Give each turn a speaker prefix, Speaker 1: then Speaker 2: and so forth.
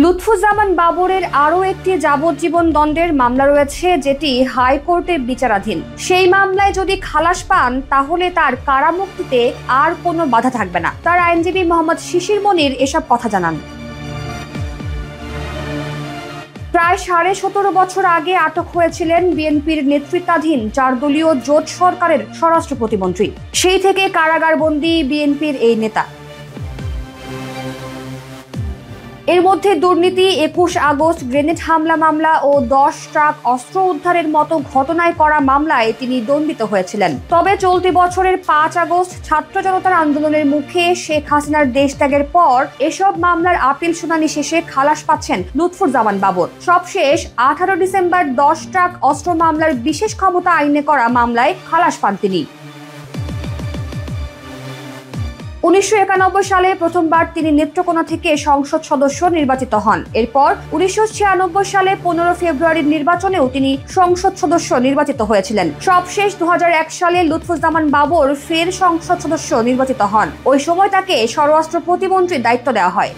Speaker 1: লুৎফুজ্জামান বাবরের আরও একটি যাবজ্জীবন দণ্ডের মামলা রয়েছে, যেটি হাইকোর্টে বিচারাধীন। সেই মামলায় যদি খালাস পান তাহলে তার কারামুক্তিতে আর কোনো বাধা থাকবে না। তার আইনজীবী মোহাম্মদ শিশির মনির এসব কথা জানান। প্রায় 17.5 বছর আগে আটক হয়েছিলেন বিএনপির নেতৃত্বাধীন 4 দলীয় জোট সরকারের স্বরাষ্ট্র প্রতিমন্ত্রী। সেই থেকে কারাগারবন্দী বিএনপির এই নেতা। এর মধ্যে দুর্নীতি, 21 আগস্ট গ্রেনেড হামলা মামলা ও 10 ট্রাক অস্ত্র উদ্ধারের মতো ঘটনায় করা মামলায় তিনি দণ্ডিত হয়েছিলেন। তবে চলতি বছরের 5 আগস্ট ছাত্র জনতার আন্দোলনের মুখে শেখ হাসিনার দেশত্যাগের পর এসব মামলার আপিল শুনানি শেষে খালাস পাচ্ছেন লুৎফুজ্জামান বাবর। সবশেষ 18 ডিসেম্বর 10 ট্রাক অস্ত্র মামলার বিশেষ ক্ষমতা আইনে করা মামলায় খালাস পান তিনি। 1991 সালে প্রথমবার তিনি নেত্রকোনা থেকে সংসদ সদস্য নির্বাচিত হন। এরপর 1996 সালে 15 ফেব্রুয়ারির নির্বাচনেও তিনি সংসদ সদস্য নির্বাচিত হয়েছিলেন। সবশেষ 2001 সালে লুৎফুজ্জামান বাবর ফের সংসদ সদস্য নির্বাচিত হন। ওই সময় তাকে স্বরাষ্ট্র প্রতিমন্ত্রীর দায়িত্ব দেওয়া হয়।